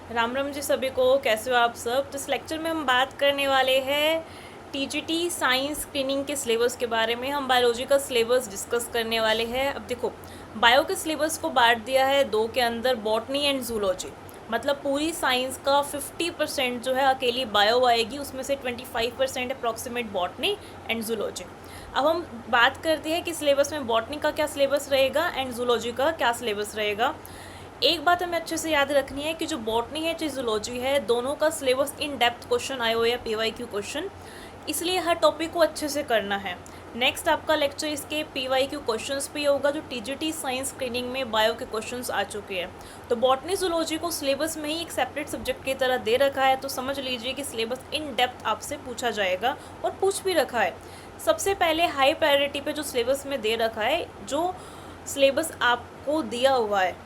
राम राम जी सभी को। कैसे हो आप सब। तो इस लेक्चर में हम बात करने वाले हैं टीजीटी साइंस स्क्रीनिंग के सिलेबस के बारे में। हम बायोलॉजी का सिलेबस डिस्कस करने वाले हैं। अब देखो, बायो के सिलेबस को बांट दिया है दो के अंदर, बॉटनी एंड जूलॉजी। मतलब पूरी साइंस का 50% जो है अकेली बायो आएगी, उसमें से 25% अप्रॉक्सीमेट बॉटनी एंड जूलॉजी। अब हम बात करते हैं कि सिलेबस में बॉटनी का क्या सिलेबस रहेगा एंड जूलॉजी का क्या सिलेबस रहेगा। एक बात हमें अच्छे से याद रखनी है कि जो बॉटनी है चाहे जूलॉजी है, दोनों का सिलेबस इन डेप्थ क्वेश्चन आए हुए हैं, पीवाईक्यू क्वेश्चन, इसलिए हर टॉपिक को अच्छे से करना है। नेक्स्ट आपका लेक्चर इसके पीवाईक्यू क्वेश्चंस पे होगा, जो टीजीटी साइंस स्क्रीनिंग में बायो के क्वेश्चंस आ चुके हैं। तो बॉटनी जूलॉजी को सिलेबस में ही एक सेपरेट सब्जेक्ट की तरह दे रखा है, तो समझ लीजिए कि सिलेबस इन डेप्थ आपसे पूछा जाएगा और पूछ भी रखा है। सबसे पहले हाई प्रायोरिटी पे जो सिलेबस में दे रखा है, जो सिलेबस आपको दिया हुआ है,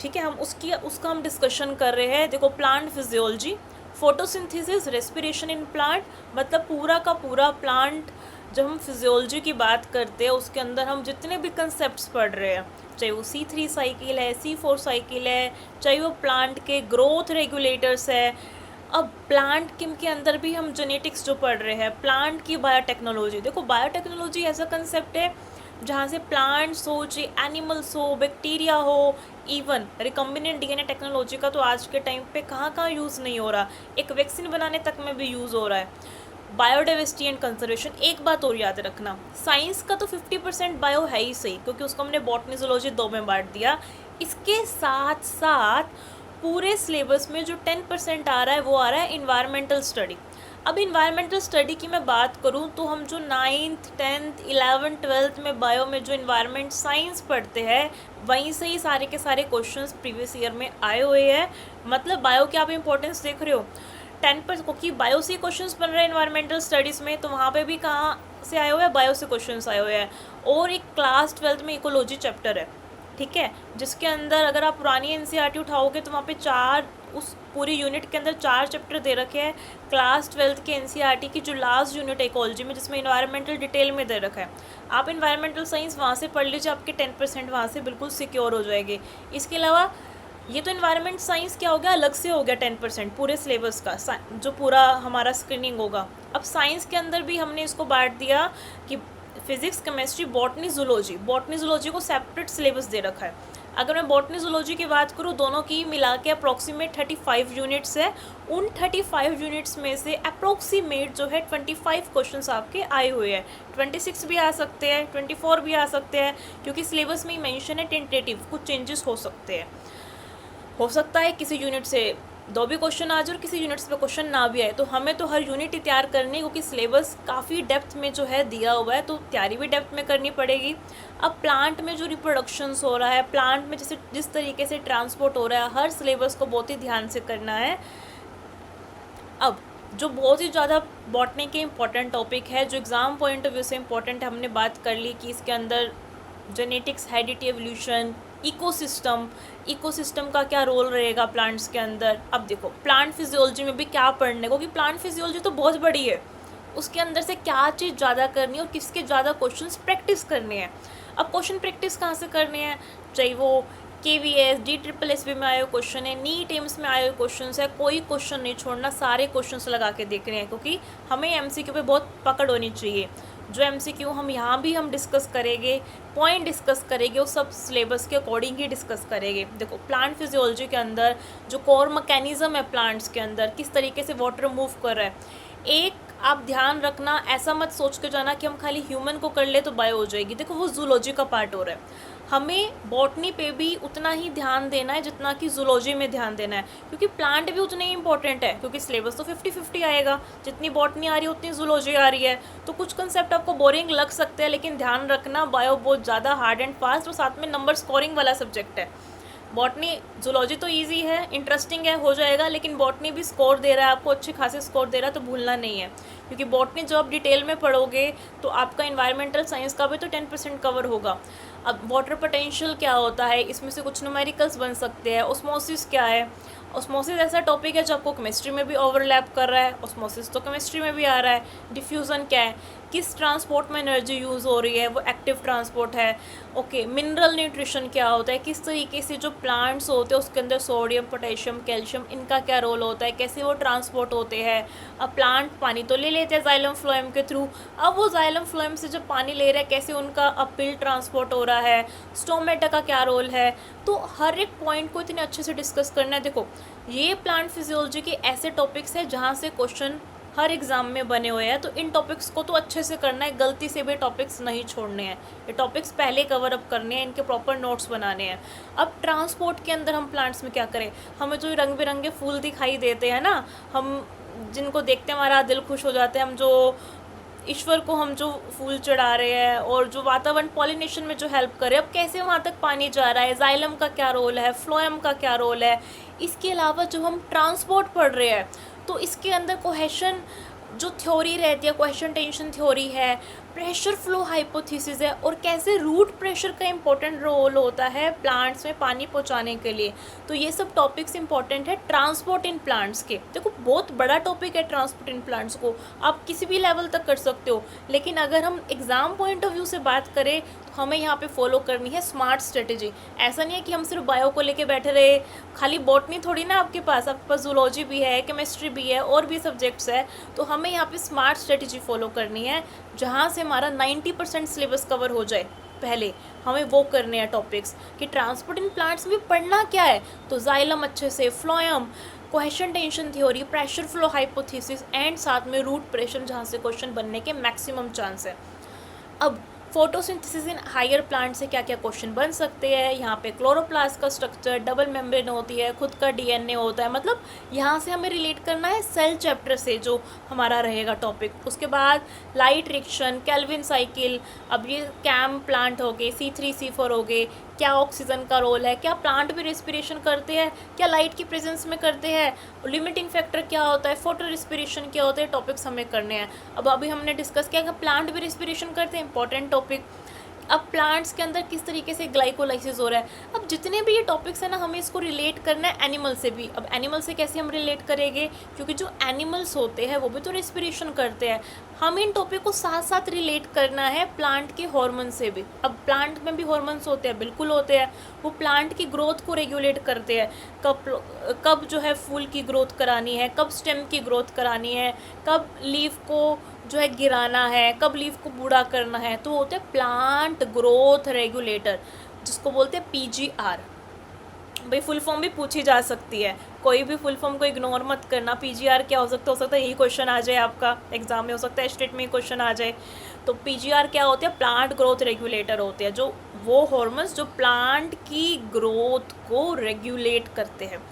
ठीक है, हम उसका हम डिस्कशन कर रहे हैं। देखो, plant physiology, photosynthesis, respiration in plant, मतलब पूरा का पूरा प्लांट। जब हम फिजियोलॉजी की बात करते हैं, उसके अंदर हम जितने भी कंसेप्ट पढ़ रहे हैं, चाहे वो C3 साइकिल है, C4 साइकिल है, चाहे वो प्लांट के ग्रोथ रेगुलेटर्स है। अब प्लांट किम के अंदर भी हम जेनेटिक्स जो पढ़ रहे हैं, प्लांट की बायोटेक्नोलॉजी। देखो, बायोटेक्नोलॉजी ऐसा कंसेप्ट है जहाँ से प्लांट्स हो, चाहे एनिमल्स हो, बैक्टीरिया हो, इवन रिकम्बिनेंट डीएनए टेक्नोलॉजी का तो आज के टाइम पे कहाँ कहाँ यूज़ नहीं हो रहा, एक वैक्सीन बनाने तक में भी यूज़ हो रहा है। Biodiversity and conservation. एक बात और याद रखना, साइंस का तो 50% बायो है ही सही, क्योंकि उसको हमने बॉटनी जूलॉजी दो में बांट दिया। इसके साथ साथ पूरे सिलेबस में जो 10% आ रहा है वो आ रहा है इन्वायरमेंटल स्टडी। अब इन्वायरमेंटल स्टडी की मैं बात करूं तो हम जो 9th 10th 11th 12th में बायो में जो इन्वायरमेंट साइंस पढ़ते हैं, वहीं से ही सारे के सारे क्वेश्चंस प्रीवियस ईयर में आए हुए हैं। मतलब बायो की आप इंपॉर्टेंस देख रहे हो, 10% क्योंकि बायो से क्वेश्चंस बन रहे हैं इन्वायरमेंटल स्टडीज़ में, तो वहाँ पे भी कहाँ से आए हुए हैं, बायो से क्वेश्चंस आए हुए हैं। और एक क्लास 12th में इकोलॉजी चैप्टर है, ठीक है, जिसके अंदर अगर आप पुरानी एनसीईआरटी उठाओगे तो वहाँ पे चार, उस पूरी यूनिट के अंदर 4 चैप्टर दे रखे हैं। क्लास 12th के एनसीईआरटी की जो लास्ट यूनिट है इकोलॉजी में, जिसमें इन्वायरमेंटल डिटेल में दे रखा है, आप इन्वायरमेंटल साइंस वहाँ से पढ़ लीजिए, आपके 10% वहाँ से बिल्कुल सिक्योर हो जाएगी। इसके अलावा ये तो इन्वायरमेंट साइंस क्या हो गया, अलग से हो गया 10% पूरे सिलेबस का, जो पूरा हमारा स्क्रीनिंग होगा। अब साइंस के अंदर भी हमने इसको बांट दिया कि physics, chemistry, botany, zoology. Botany zoology को सेपरेट सिलेबस दे रखा है। अगर मैं बॉटनी जूलॉजी की बात करूँ, दोनों की मिला के अप्रॉक्सीमेट 35 यूनिट्स है। उन 35 यूनिट्स में से अप्रॉक्सीमेट जो है 25 क्वेश्चंस आपके आए हुए हैं। 26 भी आ सकते हैं, 24 भी आ सकते हैं, क्योंकि सिलेबस में ही मेंशन है टेंटेटिव, कुछ चेंजेस हो सकते हैं। हो सकता है किसी यूनिट से 2 भी क्वेश्चन आ जाए और किसी यूनिट्स पे क्वेश्चन ना भी आए, तो हमें तो हर यूनिट ही तैयार करनी है, क्योंकि सिलेबस काफ़ी डेप्थ में जो है दिया हुआ है, तो तैयारी भी डेप्थ में करनी पड़ेगी। अब प्लांट में जो रिप्रोडक्शंस हो रहा है, प्लांट में जैसे जिस तरीके से ट्रांसपोर्ट हो रहा है, हर सिलेबस को बहुत ही ध्यान से करना है। अब जो बहुत ही ज़्यादा बॉटनी के इंपॉर्टेंट टॉपिक है, जो एग्ज़ाम पॉइंट ऑफ व्यू से इंपॉर्टेंट है, हमने बात कर ली कि इसके अंदर जेनेटिक्स, हेरिडिटी, एवोल्यूशन, इकोसिस्टम का क्या रोल रहेगा प्लांट्स के अंदर। अब देखो, प्लांट फिजियोलॉजी में भी क्या पढ़ने को, कि प्लांट फिजियोलॉजी तो बहुत बड़ी है, उसके अंदर से क्या चीज़ ज़्यादा करनी है और किसके ज़्यादा क्वेश्चंस प्रैक्टिस करने हैं। अब क्वेश्चन प्रैक्टिस कहाँ से करने हैं, चाहे वो KVS, DSSS में आए हुए क्वेश्चन है, नीट एम्स में आए हुए क्वेश्चन है, कोई क्वेश्चन नहीं छोड़ना, सारे क्वेश्चन लगा के देखने हैं, क्योंकि हमें MCQ पे बहुत पकड़ होनी चाहिए। जो MCQ हम यहाँ भी हम डिस्कस करेंगे, पॉइंट डिस्कस करेंगे, वो सब सिलेबस के अकॉर्डिंग ही डिस्कस करेंगे। देखो, प्लांट फिजियोलॉजी के अंदर जो कोर मैकेनिज्म है प्लांट्स के अंदर, किस तरीके से वाटर मूव कर रहा है, एक आप ध्यान रखना, ऐसा मत सोच के जाना कि हम खाली ह्यूमन को कर ले तो बायो हो जाएगी। देखो, वो जूलॉजी का पार्ट हो रहा है, हमें बॉटनी पे भी उतना ही ध्यान देना है जितना कि जूलॉजी में ध्यान देना है, क्योंकि प्लांट भी उतने ही इंपॉर्टेंट है, क्योंकि सिलेबस तो 50-50 आएगा, जितनी बॉटनी आ रही है उतनी जूलॉजी आ रही है। तो कुछ कंसेप्ट आपको बोरिंग लग सकते हैं, लेकिन ध्यान रखना, बायो बहुत ज़्यादा हार्ड एंड फास्ट और साथ में नंबर स्कोरिंग वाला सब्जेक्ट है। बॉटनी, जूलॉजी तो इजी है, इंटरेस्टिंग है, हो जाएगा, लेकिन बॉटनी भी स्कोर दे रहा है आपको, अच्छे खासे स्कोर दे रहा है, तो भूलना नहीं है। क्योंकि बॉटनी जो आप डिटेल में पढ़ोगे तो आपका इन्वायरमेंटल साइंस का भी तो 10% कवर होगा। अब वाटर पोटेंशियल क्या होता है, इसमें से कुछ न्यूमेरिकल्स बन सकते हैं। ऑस्मोसिस क्या है, ऑस्मोसिस ऐसा टॉपिक है जो आपको केमिस्ट्री में भी ओवरलैप कर रहा है, ऑस्मोसिस तो केमिस्ट्री में भी आ रहा है। डिफ्यूज़न क्या है, किस ट्रांसपोर्ट में एनर्जी यूज़ हो रही है, वो एक्टिव ट्रांसपोर्ट है। ओके, मिनरल न्यूट्रिशन क्या होता है, किस तरीके से जो प्लांट्स होते हैं उसके अंदर सोडियम, पोटेशियम, कैल्शियम, इनका क्या रोल होता है, कैसे वो ट्रांसपोर्ट होते हैं। अब प्लांट पानी तो ले लेते हैं जाइलम फ्लोएम के थ्रू, अब वो जाइलम फ्लोएम से जब पानी ले रहा है कैसे उनका अपील ट्रांसपोर्ट हो रहा है, स्टोमेटा का क्या रोल है। तो हर एक पॉइंट को इतने अच्छे से डिस्कस करना है। देखो, ये प्लांट फिजियोलॉजी के ऐसे टॉपिक्स हैं जहाँ से क्वेश्चन हर एग्ज़ाम में बने हुए हैं, तो इन टॉपिक्स को तो अच्छे से करना है, गलती से भी टॉपिक्स नहीं छोड़ने हैं। ये टॉपिक्स पहले कवर अप करने हैं, इनके प्रॉपर नोट्स बनाने हैं। अब ट्रांसपोर्ट के अंदर हम प्लांट्स में क्या करें, हमें जो रंग बिरंगे फूल दिखाई देते हैं ना, हम जिनको देखते हमारा दिल खुश हो जाता है, हम जो ईश्वर को हम जो फूल चढ़ा रहे हैं और जो वातावरण पॉलिनेशन में जो हेल्प करे, अब कैसे वहाँ तक पानी जा रहा है, जाइलम का क्या रोल है, फ्लोएम का क्या रोल है। इसके अलावा जो हम ट्रांसपोर्ट पढ़ रहे हैं तो इसके अंदर कोहेशन जो थ्योरी रहती है, कोहेशन टेंशन थ्योरी है, प्रेशर फ्लो हाइपोथेसिस है, और कैसे रूट प्रेशर का इंपॉर्टेंट रोल होता है प्लांट्स में पानी पहुंचाने के लिए। तो ये सब टॉपिक्स इंपॉर्टेंट है ट्रांसपोर्ट इन प्लांट्स के। देखो, बहुत बड़ा टॉपिक है ट्रांसपोर्ट इन प्लांट्स को, आप किसी भी लेवल तक कर सकते हो, लेकिन अगर हम एग्ज़ाम पॉइंट ऑफ व्यू से बात करें तो हमें यहाँ पे फॉलो करनी है स्मार्ट स्ट्रेटेजी। ऐसा नहीं है कि हम सिर्फ बायो को लेके बैठे रहे, खाली बॉटनी थोड़ी ना आपके पास जूलॉजी भी है, केमिस्ट्री भी है, और भी सब्जेक्ट्स है। तो हमें यहाँ पे स्मार्ट स्ट्रेटेजी फॉलो करनी है जहाँ से हमारा 90% सिलेबस कवर हो जाए। पहले हमें वो करने हैं टॉपिक्स कि ट्रांसपोर्ट इन प्लांट्स में पढ़ना क्या है, तो जाइलम अच्छे से, phloem, cohesion tension theory, pressure flow hypothesis, and साथ में रूट प्रेशर, जहाँ से क्वेश्चन बनने के मैक्सिमम चांस है। अब फोटोसिंथेसिस इन हायर प्लांट से क्या क्या क्वेश्चन बन सकते हैं, यहाँ पे क्लोरोप्लास्ट का स्ट्रक्चर, डबल मेम्ब्रेन होती है, खुद का डीएनए होता है, मतलब यहाँ से हमें रिलेट करना है सेल चैप्टर से जो हमारा रहेगा टॉपिक। उसके बाद लाइट रिएक्शन, केल्विन साइकिल, अब ये कैम प्लांट हो गए, C3C4 हो गए, क्या ऑक्सीजन का रोल है, क्या प्लांट भी रेस्पिरेशन करते हैं, क्या लाइट की प्रेजेंस में करते हैं, लिमिटिंग फैक्टर क्या होता है, फोटो रेस्पिरेशन क्या होता है, टॉपिक्स हमें करने हैं। अब अभी हमने डिस्कस किया कि प्लांट भी रेस्पिरेशन करते हैं, इंपॉर्टेंट टॉपिक। अब प्लांट्स के अंदर किस तरीके से ग्लाइकोलाइसिस हो रहा है, अब जितने भी ये टॉपिक्स हैं ना, हमें इसको रिलेट करना है एनिमल से भी। अब एनिमल से कैसे हम रिलेट करेंगे, क्योंकि जो एनिमल्स होते हैं वो भी तो रेस्पिरेशन करते हैं। हम इन टॉपिक को साथ साथ रिलेट करना है प्लांट के हार्मोन से भी। अब प्लांट में भी हार्मोन्स होते हैं, बिल्कुल होते हैं, वो प्लांट की ग्रोथ को रेगुलेट करते हैं, कब जो है फूल की ग्रोथ करानी है, कब स्टेम की ग्रोथ करानी है, कब लीफ को जो है गिराना है, कब लीफ को बूढ़ा करना है। तो होते हैं प्लांट ग्रोथ रेगुलेटर, जिसको बोलते हैं PGR। भाई फुल फॉर्म भी पूछी जा सकती है, कोई भी फुल फॉर्म को इग्नोर मत करना। PGR क्या हो सकता है यही क्वेश्चन आ जाए आपका एग्जाम में, हो सकता है स्टेट में क्वेश्चन आ जाए। तो PGR क्या होते हैं, प्लांट ग्रोथ रेगुलेटर होते हैं, जो वो हार्मोन्स जो प्लांट की ग्रोथ को रेगुलेट करते हैं।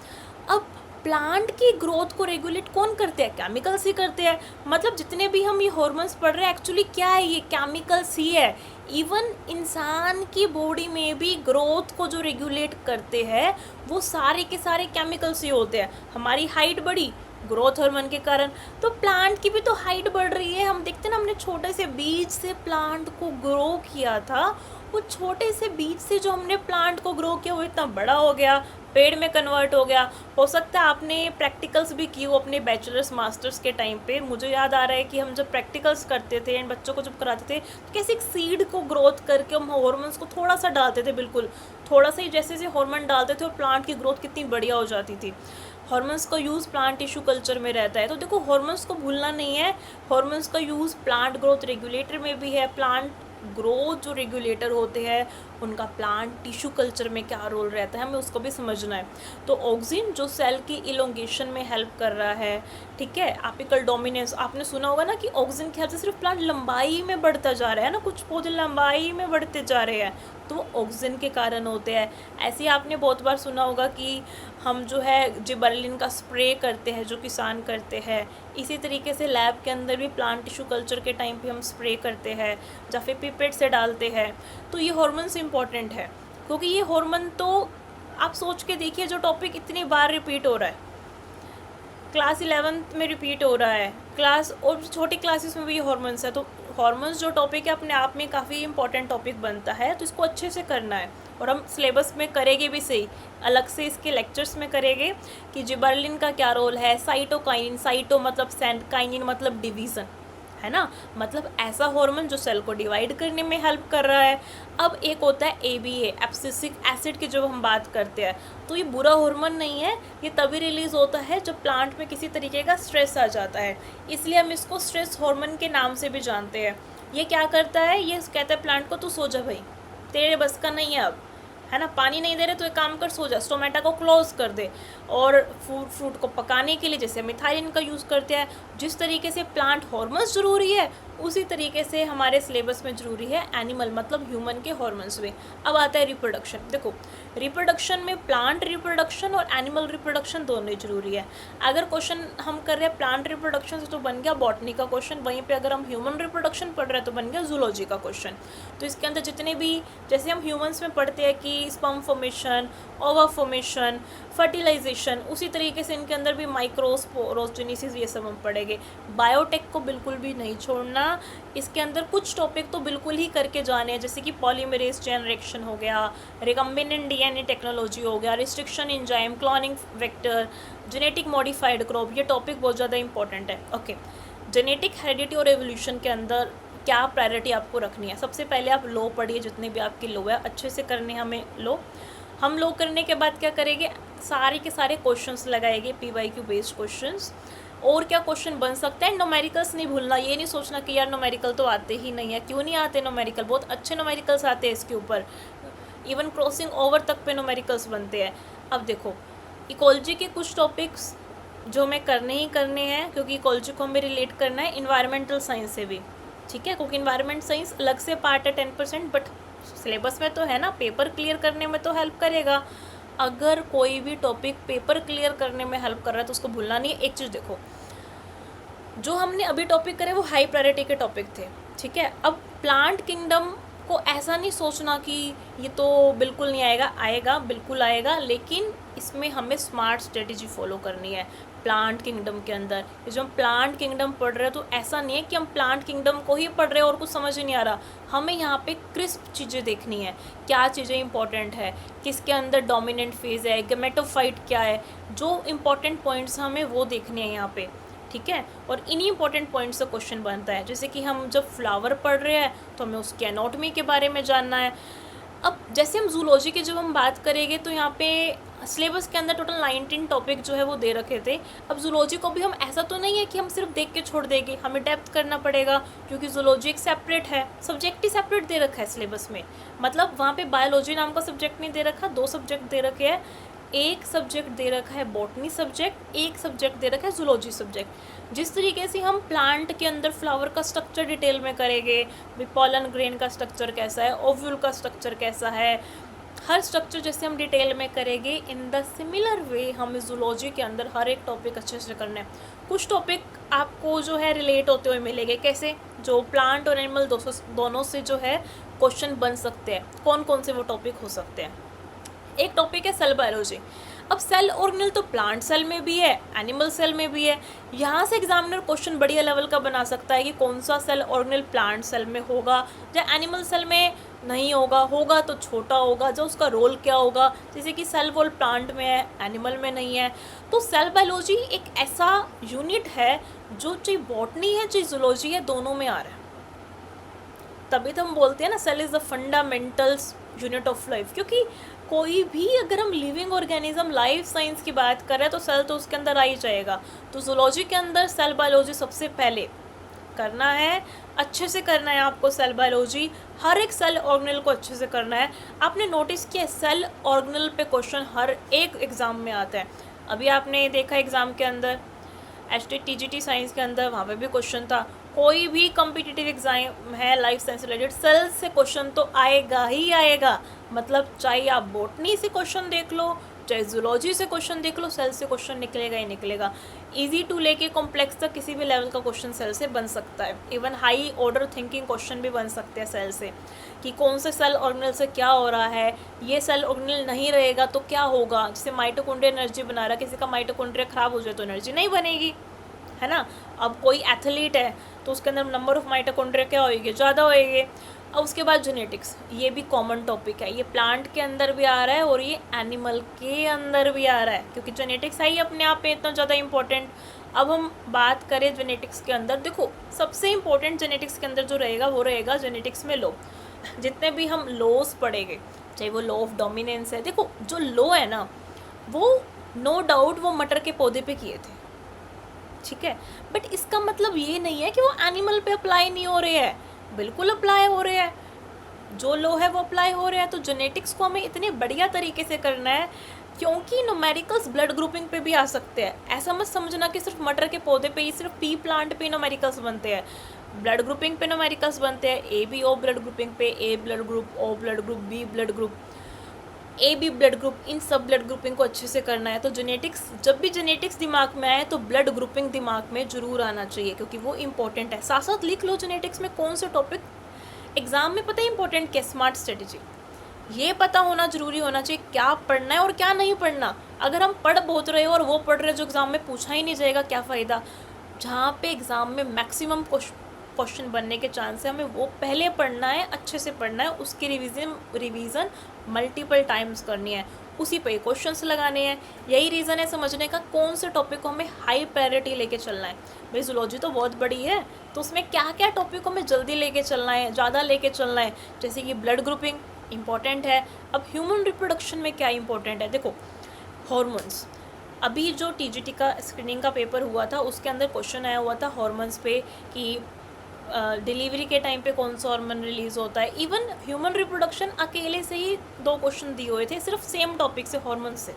अब प्लांट की ग्रोथ को रेगुलेट कौन करते हैं, केमिकल्स ही करते हैं। मतलब जितने भी हम ये हार्मोन्स पढ़ रहे हैं एक्चुअली क्या है, ये केमिकल्स ही है। इवन इंसान की बॉडी में भी ग्रोथ को जो रेगुलेट करते हैं वो सारे के सारे केमिकल्स ही होते हैं। हमारी हाइट बढ़ी ग्रोथ हार्मोन के कारण, तो प्लांट की भी तो हाइट बढ़ रही है। हम देखते हैं ना, हमने छोटे से बीज से प्लांट को ग्रो किया था, वो छोटे से बीज से जो हमने प्लांट को ग्रो किया वो इतना बड़ा हो गया, पेड़ में कन्वर्ट हो गया। हो सकता है आपने प्रैक्टिकल्स भी की हो अपने बैचलर्स मास्टर्स के टाइम पे। मुझे याद आ रहा है कि हम जब प्रैक्टिकल्स करते थे एंड बच्चों को जब कराते थे तो कैसे एक सीड को ग्रोथ करके हम हार्मोन्स को थोड़ा सा डालते थे, बिल्कुल थोड़ा सा ही जैसे जैसे हार्मोन डालते थे और प्लांट की ग्रोथ कितनी बढ़िया हो जाती थी। हार्मोन्स का यूज़ प्लांट टिश्यू कल्चर में रहता है, तो देखो हार्मोन्स को भूलना नहीं है। हार्मोन्स का यूज़ प्लांट ग्रोथ रेगुलेटर में भी है। प्लांट ग्रोथ जो रेगुलेटर होते हैं उनका प्लांट टिश्यू कल्चर में क्या रोल रहता है, हमें उसको भी समझना है। तो ऑक्सिन जो सेल की इलोंगेशन में हेल्प कर रहा है, ठीक है। एपिकल डोमिनेंस, आपने सुना होगा ना कि ऑक्सिन की हेल्प से सिर्फ प्लांट लंबाई में बढ़ता जा रहा है ना, कुछ पौधे लंबाई में बढ़ते जा रहे हैं, तो वो ऑक्सिन के कारण होते हैं। ऐसे ही आपने बहुत बार सुना होगा कि हम जो है जिबरेलिन का स्प्रे करते हैं, जो किसान करते हैं। इसी तरीके से लैब के अंदर भी प्लांट टिश्यू कल्चर के टाइम पे हम स्प्रे करते हैं या फिर पिपेट से डालते हैं। तो ये हार्मोन्स इंपॉर्टेंट है, क्योंकि ये हार्मोन तो आप सोच के देखिए, जो टॉपिक इतनी बार रिपीट हो रहा है, क्लास 11th में रिपीट हो रहा है, क्लास और छोटी क्लासेस में भी ये हार्मोन्स है। तो हार्मोन्स जो टॉपिक है अपने आप में काफ़ी इंपॉर्टेंट टॉपिक बनता है, तो इसको अच्छे से करना है। और हम सिलेबस में करेंगे भी सही, अलग से इसके लेक्चर्स में करेंगे कि जिबरेलिन का क्या रोल है, साइटोकाइनिन, साइटो मतलब सेंड, काइनिन मतलब डिवीज़न, है ना, मतलब ऐसा हार्मोन जो सेल को डिवाइड करने में हेल्प कर रहा है। अब एक होता है ABA, एब्सिसिक एसिड की जब हम बात करते हैं, तो ये बुरा हार्मोन नहीं है, ये तभी रिलीज़ होता है जब प्लांट में किसी तरीके का स्ट्रेस आ जाता है, इसलिए हम इसको स्ट्रेस हार्मोन के नाम से भी जानते हैं। ये क्या करता है, ये कहता है प्लांट को तू सो जा भाई, तेरे बस का नहीं है अब, है ना, पानी नहीं दे रहे तो एक काम कर, सो जा, स्टोमेटा को क्लोज कर दे। और फ्रूट को पकाने के लिए जैसे मिथाइलिन का यूज़ करते हैं, जिस तरीके से प्लांट हॉर्मोन्स ज़रूरी है उसी तरीके से हमारे सिलेबस में ज़रूरी है एनिमल मतलब ह्यूमन के हॉर्मोन्स में। अब आता है रिप्रोडक्शन। देखो रिप्रोडक्शन में प्लांट रिप्रोडक्शन और एनिमल रिप्रोडक्शन दोनों ही ज़रूरी है। अगर क्वेश्चन हम कर रहे हैं प्लांट रिप्रोडक्शन से तो बन गया बॉटनी का क्वेश्चन, वहीं पे अगर हम ह्यूमन रिप्रोडक्शन पढ़ रहे हैं तो बन गया जूलॉजी का क्वेश्चन। तो इसके अंदर जितने भी, जैसे हम ह्यूमंस में पढ़ते हैं कि स्पर्म फॉर्मेशन, ओवा फॉर्मेशन, फर्टिलाइजेशन, उसी तरीके से इनके अंदर भी माइक्रोस्पोरोजेनेसिस ये सब हम पढ़ेंगे। बायोटेक को बिल्कुल भी नहीं छोड़ना, इसके अंदर कुछ टॉपिक तो बिल्कुल ही करके जाने हैं, जैसे कि पॉलीमरेज चेन रिएक्शन हो गया, रिकम्बिनेंट DNA टेक्नोलॉजी हो गया, restriction enzyme, cloning vector, genetic modified crop, ये टॉपिक बहुत ज़्यादा इंपॉर्टेंट है। ओके, जेनेटिक हेरिडिटी और एवोल्यूशन के अंदर क्या प्रायोरिटी आपको रखनी है? सबसे पहले आप लो पढ़िए, जितने भी आपके लो है अच्छे से करने हमें लो। हम लो करने के बाद क्या करेंगे, सारे के सारे क्वेश्चंस लगाएंगे, PYQ बेस्ड क्वेश्चंस। और क्या क्वेश्चन बन सकता है, न्यूमेरिकल्स नहीं भूलना, ये नहीं सोचना कि यार न्यूमेरिकल तो आते ही नहीं है। क्यों नहीं आते न्यूमेरिकल, बहुत अच्छे न्यूमेरिकल्स आते हैं इसके ऊपर, इवन क्रॉसिंग ओवर तक पे न्यूमेरिकल्स बनते हैं। अब देखो इकोलॉजी के कुछ टॉपिक्स जो हमें करने ही करने हैं, क्योंकि इकोलॉजी को हमें रिलेट करना है इन्वायरमेंटल साइंस से भी, ठीक है, क्योंकि इन्वायरमेंट साइंस अलग से पार्ट है 10%, बट सिलेबस में तो है ना, पेपर क्लियर करने में तो हेल्प करेगा। अगर कोई भी टॉपिक पेपर क्लियर करने में हेल्प कर रहा है तो उसको भूलना नहीं है। एक चीज़ देखो, जो हमने अभी टॉपिक करे वो हाई प्रायोरिटी के टॉपिक थे, ठीक है। अब प्लांट किंगडम को ऐसा नहीं सोचना कि ये तो बिल्कुल नहीं आएगा, आएगा, बिल्कुल आएगा, लेकिन इसमें हमें स्मार्ट स्ट्रेटेजी फॉलो करनी है। प्लांट किंगडम के अंदर जो हम प्लांट किंगडम पढ़ रहे हैं तो ऐसा नहीं है कि हम प्लांट किंगडम को ही पढ़ रहे हैं और कुछ समझ ही नहीं आ रहा। हमें यहाँ पे क्रिस्प चीज़ें देखनी है, क्या चीज़ें इंपॉर्टेंट है, किसके अंदर डोमिनेंट फेज है, गैमेटोफाइट क्या है, जो इंपॉर्टेंट पॉइंट्स हमें वो देखने हैं यहाँ पे, ठीक है। और इन्हीं इंपॉर्टेंट पॉइंट्स से क्वेश्चन बनता है। जैसे कि हम जब फ्लावर पढ़ रहे हैं तो हमें उसके एनाटॉमी के बारे में जानना है। अब जैसे हम जूलॉजी की जब हम बात करेंगे तो यहाँ पे सिलेबस के अंदर टोटल 19 टॉपिक जो है वो दे रखे थे। अब जूलॉजी को भी हम ऐसा तो नहीं है कि हम सिर्फ देख के छोड़ देंगे, हमें डेप्थ करना पड़ेगा, क्योंकि जूलॉजी एक सेपरेट है, सब्जेक्ट ही सेपरेट दे रखा है सिलेबस में। मतलब वहाँ पे बायोलॉजी नाम का सब्जेक्ट नहीं दे रखा, 2 सब्जेक्ट दे रखे हैं। एक सब्जेक्ट दे रखा है बॉटनी सब्जेक्ट, एक सब्जेक्ट दे रखा है जूलॉजी सब्जेक्ट। जिस तरीके से हम प्लांट के अंदर फ्लावर का स्ट्रक्चर डिटेल में करेंगे, पॉलन ग्रेन का स्ट्रक्चर कैसा है, ओव्यूल का स्ट्रक्चर कैसा है, हर स्ट्रक्चर जैसे हम डिटेल में करेंगे, इन द सिमिलर वे हमें जूलॉजी के अंदर हर एक टॉपिक अच्छे से करना है। कुछ टॉपिक आपको जो है रिलेट होते हुए मिलेंगे, कैसे, जो प्लांट और एनिमल दोनों से जो है क्वेश्चन बन सकते हैं। कौन कौन से वो टॉपिक हो सकते हैं? एक टॉपिक है सेल बायोलॉजी। अब सेल ऑर्गेनल तो प्लांट सेल में भी है, एनिमल सेल में भी है। यहाँ से एग्जामिनर क्वेश्चन बढ़िया लेवल का बना सकता है कि कौन सा सेल ऑर्गेनल प्लांट सेल में होगा या एनिमल सेल में नहीं होगा, होगा तो छोटा होगा, जो उसका रोल क्या होगा। जैसे कि सेल वॉल प्लांट में है, एनिमल में नहीं है। तो सेल बायोलॉजी एक ऐसा यूनिट है जो चाहे बॉटनी है चाहे जूलॉजी है, दोनों में आ रहा है। तभी तो हम बोलते हैं ना cell is the fundamentals unit of life, क्योंकि कोई भी अगर हम लिविंग ऑर्गेनिज्म लाइफ साइंस की बात करें तो सेल तो उसके अंदर आ ही जाएगा। तो जूलॉजी के अंदर सेल बायोलॉजी सबसे पहले करना है, अच्छे से करना है आपको सेल बायोलॉजी, हर एक सेल ऑर्गेनल को अच्छे से करना है। आपने नोटिस किया सेल ऑर्गेनल पे क्वेश्चन हर एक एग्ज़ाम में आता है। अभी आपने देखा एग्ज़ाम के अंदर HTTGT साइंस के अंदर, वहाँ पे भी क्वेश्चन था। कोई भी कॉम्पिटिटिव एग्जाम है लाइफ साइंस रिलेटेड, सेल से क्वेश्चन तो आएगा ही आएगा। मतलब चाहे आप बॉटनी से क्वेश्चन देख लो, चाहे जूलॉजी से क्वेश्चन देख लो, सेल से क्वेश्चन निकलेगा ही निकलेगा। इजी टू लेके कॉम्प्लेक्स तक किसी भी लेवल का क्वेश्चन सेल से बन सकता है। Even high order thinking question भी बन सकते हैं सेल से, कि कौन से सेल ऑर्गेनल से क्या हो रहा है, ये सेल ऑर्गेनल नहीं रहेगा तो क्या होगा। जैसे माइटोकॉन्ड्रिया एनर्जी बना रहा है, किसी का माइटोकॉन्ड्रिया खराब हो जाए तो एनर्जी नहीं बनेगी, है ना। अब कोई एथलीट है तो उसके अंदर नंबर ऑफ माइटोकॉन्ड्रिया क्या होएगी, ज़्यादा होएगी। अब उसके बाद जेनेटिक्स, ये भी कॉमन टॉपिक है, ये प्लांट के अंदर भी आ रहा है और ये एनिमल के अंदर भी आ रहा है, क्योंकि जेनेटिक्स है ही अपने आप में इतना ज़्यादा इंपॉर्टेंट। अब हम बात करें जेनेटिक्स के अंदर, देखो सबसे इम्पोर्टेंट जेनेटिक्स के अंदर जो रहेगा वो रहेगा जेनेटिक्स में लॉ। जितने भी हम लॉज पढ़ेंगे, चाहे वो लॉ ऑफ डोमिनेंस है, देखो जो लॉ है ना वो नो डाउट वो मटर के पौधे पे किए थे, ठीक है, बट इसका मतलब ये नहीं है कि वो एनिमल पे अप्लाई नहीं हो रहे हैं, बिल्कुल अप्लाई हो रहे हैं, जो लॉ है वो अप्लाई हो रहा है। तो जेनेटिक्स को हमें इतने बढ़िया तरीके से करना है, क्योंकि न्यूमेरिकल्स ब्लड ग्रुपिंग पे भी आ सकते हैं। ऐसा मत समझना कि सिर्फ मटर के पौधे पे ही, सिर्फ पी प्लांट पे न्यूमेरिकल्स बनते हैं, ब्लड ग्रुपिंग पे न्यूमेरिकल्स बनते हैं, A B O blood grouping पे, A blood group, O blood group, B blood group, A B blood group, इन सब ब्लड ग्रुपिंग को अच्छे से करना है। तो जेनेटिक्स, जब भी जेनेटिक्स दिमाग में आए तो ब्लड ग्रुपिंग दिमाग में जरूर आना चाहिए, क्योंकि वो इंपॉर्टेंट है। साथ साथ लिख लो जेनेटिक्स में कौन से टॉपिक एग्जाम में पता है इंपॉर्टेंट क्या, स्मार्ट स्ट्रेटेजी, ये पता होना जरूरी होना चाहिए, क्या पढ़ना है और क्या नहीं पढ़ना। अगर हम पढ़ बहुत रहे हो और वो पढ़ रहे हो जो एग्ज़ाम में पूछा ही नहीं जाएगा, क्या फ़ायदा। जहाँ पे एग्ज़ाम में मैक्सिमम क्वेश्चन बनने के चांस है, हमें वो पहले पढ़ना है, अच्छे से पढ़ना है, उसकी रिवीजन मल्टीपल टाइम्स करनी है, उसी पे क्वेश्चंस लगाने हैं। यही रीज़न है समझने का कौन से टॉपिक को हमें हाई प्रायोरिटी लेके चलना है। भाई जूलॉजी तो बहुत बड़ी है, तो उसमें क्या क्या टॉपिक को हमें जल्दी लेके चलना है, ज़्यादा लेके चलना है। जैसे कि ब्लड ग्रुपिंग इंपॉर्टेंट है। अब ह्यूमन रिप्रोडक्शन में क्या इंपॉर्टेंट है, देखो हॉर्मोन्स, अभी जो टीजीटी का स्क्रीनिंग का पेपर हुआ था उसके अंदर क्वेश्चन आया हुआ था हॉर्मोन्स पे कि डिलीवरी के टाइम पे कौन सा हार्मोन रिलीज़ होता है। इवन ह्यूमन रिप्रोडक्शन अकेले से ही 2 क्वेश्चन दिए हुए थे, सिर्फ सेम टॉपिक से, हार्मोन से।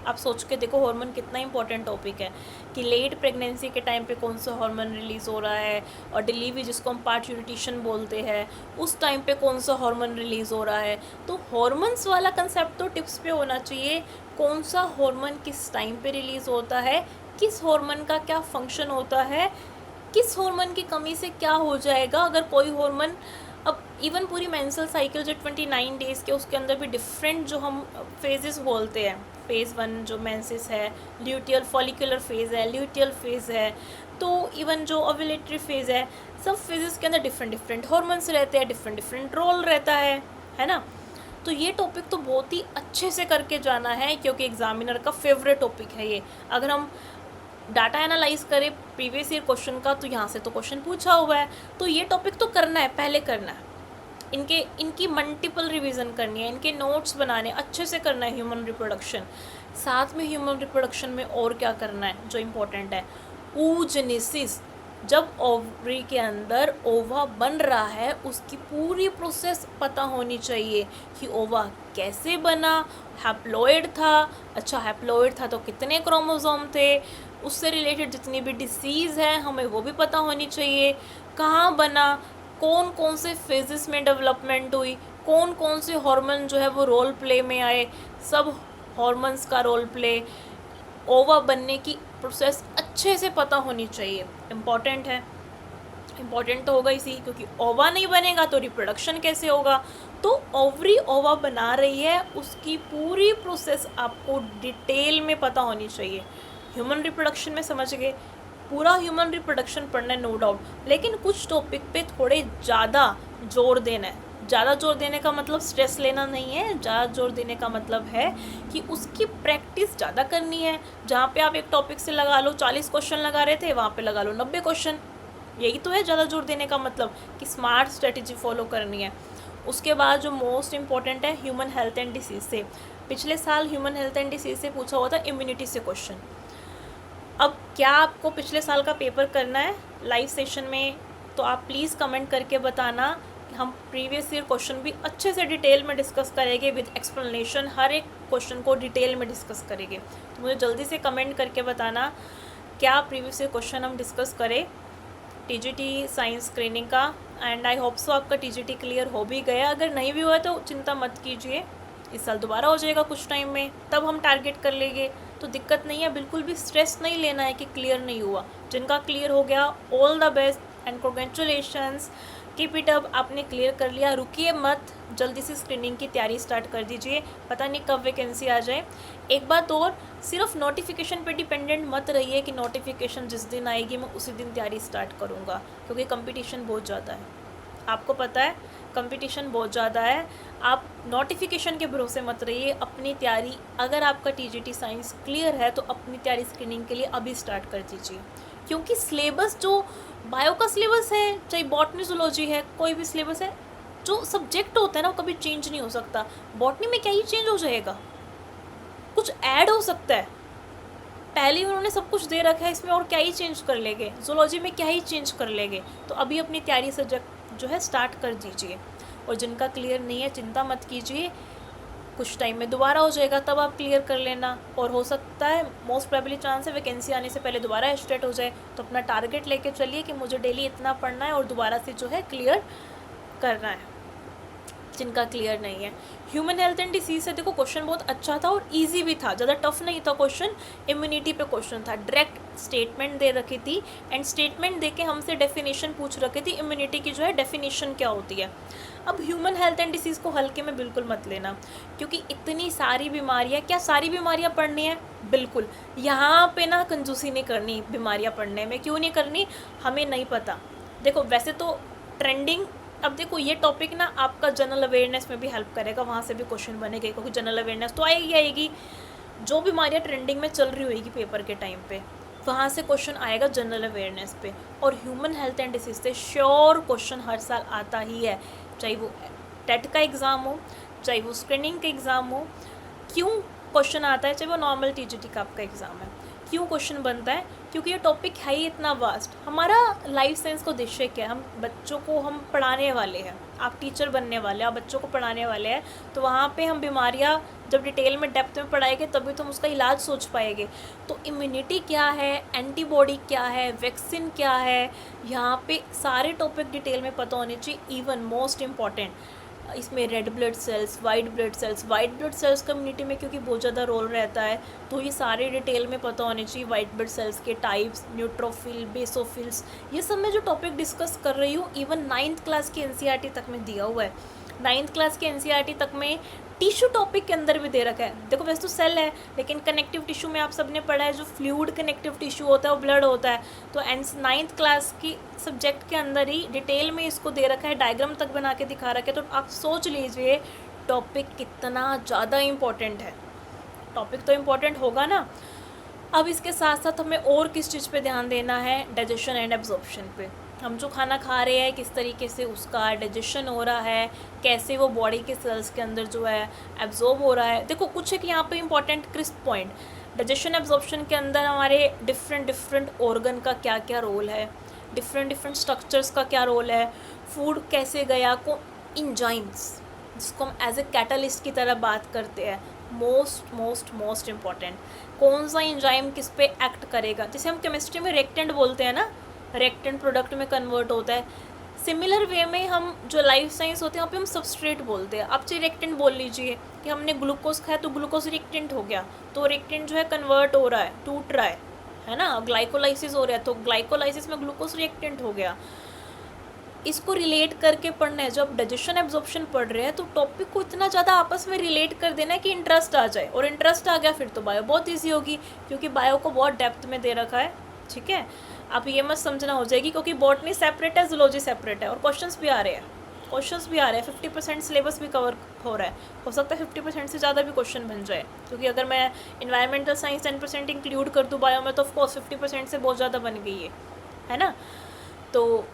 आप सोच के देखो हार्मोन कितना इंपॉर्टेंट टॉपिक है, कि लेट प्रेगनेंसी के टाइम पे कौन सा हार्मोन रिलीज़ हो रहा है, और डिलीवरी जिसको हम पार्ट्यूरिटेशन बोलते हैं उस टाइम पे कौन सा हार्मोन रिलीज़ हो रहा है। तो हार्मोन्स वाला कंसेप्ट तो टिप्स पे होना चाहिए, कौन सा हार्मोन किस टाइम पे रिलीज़ होता है, किस हार्मोन का क्या फंक्शन होता है, किस हार्मोन की कमी से क्या हो जाएगा अगर कोई हार्मोन। अब इवन पूरी मेंस्ट्रुअल साइकिल जो 29 डेज़ के, उसके अंदर भी डिफरेंट जो हम फेजेस बोलते हैं, फेज़ 1 जो मेंसेस है, ल्यूटियल फॉलिकुलर फेज़ है, ल्यूटियल फेज़ है, तो इवन जो ओव्यूलेटरी फेज़ है, सब फेजेस के अंदर डिफरेंट हार्मोन्स रहते हैं, डिफरेंट रोल रहता है ना। तो ये टॉपिक तो बहुत ही अच्छे से करके जाना है, क्योंकि एग्जामिनर का फेवरेट टॉपिक है ये। अगर हम डाटा एनालाइज करें प्रीवियस ईयर क्वेश्चन का, तो यहाँ से तो क्वेश्चन पूछा हुआ है, तो ये टॉपिक तो करना है, पहले करना है। इनकी मल्टीपल रिवीजन करनी है, इनके नोट्स बनाने, अच्छे से करना है ह्यूमन रिप्रोडक्शन। साथ में ह्यूमन रिप्रोडक्शन में और क्या करना है जो इम्पोर्टेंट है, oogenesis, जब ओवरी के अंदर ओवा बन रहा है उसकी पूरी प्रोसेस पता होनी चाहिए, कि ओवा कैसे बना, हैप्लॉइड था, अच्छा हैप्लॉइड था तो कितने क्रोमोसोम थे, उससे रिलेटेड जितनी भी डिसीज़ है हमें वो भी पता होनी चाहिए, कहाँ बना, कौन कौन से फेजेस में डेवलपमेंट हुई, कौन कौन से हार्मोन जो है वो रोल प्ले में आए, सब हार्मोन्स का रोल प्ले, ओवा बनने की प्रोसेस अच्छे से पता होनी चाहिए। इम्पॉर्टेंट है, इम्पॉर्टेंट तो होगा इसी, क्योंकि ओवा नहीं बनेगा तो रिप्रोडक्शन कैसे होगा। तो ओवरी ओवा बना रही है, उसकी पूरी प्रोसेस आपको डिटेल में पता होनी चाहिए। ह्यूमन रिप्रोडक्शन में समझ गए, पूरा ह्यूमन रिप्रोडक्शन पढ़ना है नो डाउट, लेकिन कुछ टॉपिक पे थोड़े ज़्यादा जोर देना है। ज़्यादा जोर देने का मतलब स्ट्रेस लेना नहीं है, ज़्यादा जोर देने का मतलब है कि उसकी प्रैक्टिस ज़्यादा करनी है। जहाँ पे आप एक टॉपिक से लगा लो 40 क्वेश्चन लगा रहे थे, वहाँ पे लगा लो 90 क्वेश्चन। यही तो है ज़्यादा जोर देने का मतलब, कि स्मार्ट स्ट्रेटजी फॉलो करनी है। उसके बाद जो मोस्ट इम्पॉर्टेंट है ह्यूमन हेल्थ एंड डिसीज़ से, पिछले साल ह्यूमन हेल्थ एंड डिसीज़ से पूछा हुआ था इम्यूनिटी से क्वेश्चन। अब क्या आपको पिछले साल का पेपर करना है लाइव सेशन में, तो आप प्लीज़ कमेंट करके बताना। हम प्रीवियस ईयर क्वेश्चन भी अच्छे से डिटेल में डिस्कस करेंगे विद एक्सप्लेनेशन, हर एक क्वेश्चन को डिटेल में डिस्कस करेंगे। तो मुझे जल्दी से कमेंट करके बताना क्या प्रीवियस ईयर क्वेश्चन हम डिस्कस करें टीजीटी साइंस स्क्रीनिंग का। एंड आई होप सो आपका टीजीटी क्लियर हो भी गया, अगर नहीं भी हुआ तो चिंता मत कीजिए, इस साल दोबारा हो जाएगा कुछ टाइम में, तब हम टारगेट कर लेंगे, तो दिक्कत नहीं है। बिल्कुल भी स्ट्रेस नहीं लेना है कि क्लियर नहीं हुआ। जिनका क्लियर हो गया all the best and congratulations, keep it up. आपने क्लियर कर लिया, रुकिए मत, जल्दी से स्क्रीनिंग की तैयारी स्टार्ट कर दीजिए, पता नहीं कब वैकेंसी आ जाए। एक बात और, सिर्फ नोटिफिकेशन पे डिपेंडेंट मत रहिए कि नोटिफिकेशन जिस दिन आएगी मैं उसी दिन तैयारी स्टार्ट करूँगा, क्योंकि कंपटीशन बहुत ज़्यादा है। आपको पता है कंपटीशन बहुत ज़्यादा है। आप नोटिफिकेशन के भरोसे मत रहिए, अपनी तैयारी, अगर आपका टीजीटी साइंस क्लियर है तो अपनी तैयारी स्क्रीनिंग के लिए अभी स्टार्ट कर दीजिए, क्योंकि सिलेबस जो बायो का सिलेबस है, चाहे बॉटनी जूलॉजी है, कोई भी सिलेबस है, जो सब्जेक्ट होता है ना वो कभी चेंज नहीं हो सकता। बॉटनी में क्या ही चेंज हो जाएगा, कुछ ऐड हो सकता है, पहले ही उन्होंने सब कुछ दे रखा है, इसमें और क्या ही चेंज कर लेंगे, जूलॉजी में क्या ही चेंज कर लेंगे। तो अभी अपनी तैयारी सब्जेक्ट जो है स्टार्ट कर दीजिए, और जिनका क्लियर नहीं है चिंता मत कीजिए, कुछ टाइम में दोबारा हो जाएगा, तब आप क्लियर कर लेना। और हो सकता है, मोस्ट प्रोबेबली चांस है वैकेंसी आने से पहले दोबारा स्टार्ट हो जाए। तो अपना टारगेट लेके चलिए कि मुझे डेली इतना पढ़ना है और दोबारा से जो है क्लियर करना है, जिनका क्लियर नहीं है। ह्यूमन हेल्थ एंड डिसीज से देखो क्वेश्चन बहुत अच्छा था और इजी भी था, ज़्यादा टफ नहीं था क्वेश्चन। इम्यूनिटी पे क्वेश्चन था, डायरेक्ट स्टेटमेंट दे रखी थी, एंड स्टेटमेंट दे के हमसे डेफिनेशन पूछ रखी थी इम्यूनिटी की, जो है डेफिनेशन क्या होती है। अब ह्यूमन हेल्थ एंड डिसीज़ को हल्के में बिल्कुल मत लेना, क्योंकि इतनी सारी बीमारियाँ, क्या सारी बीमारियाँ पढ़नी है? बिल्कुल। यहाँ पे ना कंजूसी नहीं करनी बीमारियाँ पढ़ने में। क्यों नहीं करनी? हमें नहीं पता। देखो वैसे तो ट्रेंडिंग, अब देखो ये टॉपिक ना आपका जनरल अवेयरनेस में भी हेल्प करेगा, वहाँ से भी क्वेश्चन बनेगा, क्योंकि जनरल अवेयरनेस तो आएगी जो बीमारियाँ ट्रेंडिंग में चल रही होगी पेपर के टाइम पे, वहाँ से क्वेश्चन आएगा जनरल अवेयरनेस पे। और ह्यूमन हेल्थ एंड डिसीज से श्योर क्वेश्चन हर साल आता ही है, चाहे वो टेट का एग्ज़ाम हो, चाहे वो स्क्रीनिंग का एग्ज़ाम हो। क्यों क्वेश्चन आता है? चाहे वो नॉर्मल टीजीटी का आपका एग्ज़ाम है, क्यों क्वेश्चन बनता है? क्योंकि ये टॉपिक है ही इतना वास्ट। हमारा लाइफ साइंस का उद्देश्य क्या है? हम बच्चों को हम पढ़ाने वाले हैं, आप टीचर बनने वाले हैं, आप बच्चों को पढ़ाने वाले हैं, तो वहाँ पे हम बीमारियाँ जब डिटेल में डेप्थ में पढ़ाएंगे तभी तो हम उसका इलाज सोच पाएंगे। तो इम्यूनिटी क्या है, एंटीबॉडी क्या है, वैक्सीन क्या है, यहाँ पे सारे टॉपिक डिटेल में पता होने चाहिए। इवन मोस्ट इम्पॉर्टेंट इसमें red blood cells, white blood cells community में क्योंकि बहुत ज़्यादा रोल रहता है, तो ये सारे डिटेल में पता होने चाहिए। वाइट ब्लड सेल्स के टाइप्स, न्यूट्रोफिल, बेसोफिल्स, ये सब मैं जो टॉपिक डिस्कस कर रही हूँ इवन 9th क्लास की एनसीईआरटी तक में दिया हुआ है। 9th क्लास के एनसीईआरटी तक में टिश्यू टॉपिक के अंदर भी दे रखा है। देखो वैसे तो सेल है, लेकिन कनेक्टिव टिश्यू में आप सबने पढ़ा है, जो फ्लूइड कनेक्टिव टिश्यू होता है वो ब्लड होता है। तो 9th क्लास की सब्जेक्ट के अंदर ही डिटेल में इसको दे रखा है, डायग्राम तक बना के दिखा रखा है। तो आप सोच लीजिए टॉपिक कितना ज़्यादा इम्पोर्टेंट है। टॉपिक तो इम्पोर्टेंट होगा ना। अब इसके साथ साथ हमें और किस चीज़ पे ध्यान देना है? डाइजेशन एंड एब्जॉर्प्शन पे। हम जो खाना खा रहे हैं किस तरीके से उसका डाइजेशन हो रहा है, कैसे वो बॉडी के सेल्स के अंदर जो है एब्जॉर्ब हो रहा है। देखो कुछ एक यहाँ पे important crisp point, digestion absorption के अंदर हमारे डिफरेंट ऑर्गन का क्या क्या रोल है, डिफरेंट स्ट्रक्चर्स का क्या रोल है, फूड कैसे गया, को इंजाइम्स जिसको हम एज ए कैटलिस्ट की तरह बात करते हैं, मोस्ट इम्पॉर्टेंट कौन सा इंजाइम किस पे एक्ट करेगा। जैसे हम केमिस्ट्री में रिएक्टेंट बोलते हैं ना, रिएक्टेंट प्रोडक्ट में कन्वर्ट होता है। सिमिलर वे में हम जो लाइफ साइंस होते हैं वहाँ पे हम सबस्ट्रेट बोलते हैं। आप चाहे रिएक्टेंट बोल लीजिए कि हमने ग्लूकोज खाया तो ग्लूकोज रिएक्टेंट हो गया, तो रिएक्टेंट जो है कन्वर्ट हो रहा है, टूट रहा है ना, ग्लाइकोलाइसिस हो रहा है, तो ग्लाइकोलाइसिस में ग्लूकोज रिएक्टेंट हो गया। इसको रिलेट करके पढ़ना है। जब डाइजेशन एब्जॉर्प्शन पढ़ रहे हैं तो टॉपिक को इतना ज़्यादा आपस में रिलेट कर देना है कि इंटरेस्ट आ जाए, और इंटरेस्ट आ गया फिर तो बायो बहुत ईजी होगी, क्योंकि बायो को बहुत डेप्थ में दे रखा है। ठीक है, आप ये मत समझना हो जाएगी, क्योंकि बॉटनी सेपरेट है, जूलॉजी सेपरेट है, और क्वेश्चंस भी आ रहे हैं 50% सिलेबस भी कवर हो रहा है। हो सकता है 50% से ज़्यादा भी क्वेश्चन बन जाए, क्योंकि अगर मैं इन्वायरमेंटल साइंस 10% इंक्लूड कर दूँ बायो में तो ऑफकोर्स 50% से बहुत ज़्यादा बन गई है ना। तो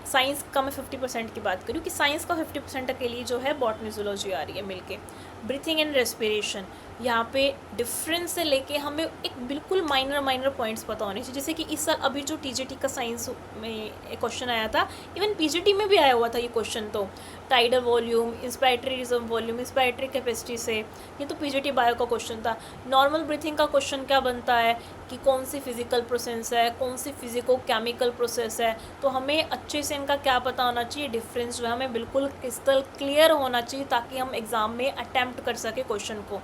साइंस का मैं 50% की बात करूँ कि साइंस का 50% अकेली जो है बॉटनी जूलॉजी आ रही है मिलके। ब्रीथिंग एंड रेस्पिरेशन, यहाँ पे डिफरेंस से लेके हमें एक बिल्कुल माइनर पॉइंट्स पता होने चाहिए। जैसे कि इस साल अभी जो टीजीटी का साइंस में एक क्वेश्चन आया था, इवन पीजीटी में भी आया हुआ था ये क्वेश्चन, तो tidal volume, inspiratory reserve volume, inspiratory capacity से, ये तो पीजीटी बायो का क्वेश्चन था। नॉर्मल ब्रीथिंग का क्वेश्चन क्या बनता है कि कौन सी फिजिकल प्रोसेस है, कौन सी फिजिको केमिकल प्रोसेस है, तो हमें अच्छे से इनका क्या पता होना चाहिए, डिफरेंस जो है हमें बिल्कुल क्रिस्टल क्लियर होना चाहिए, ताकि हम एग्ज़ाम में अटैम्प्ट कर सके क्वेश्चन को।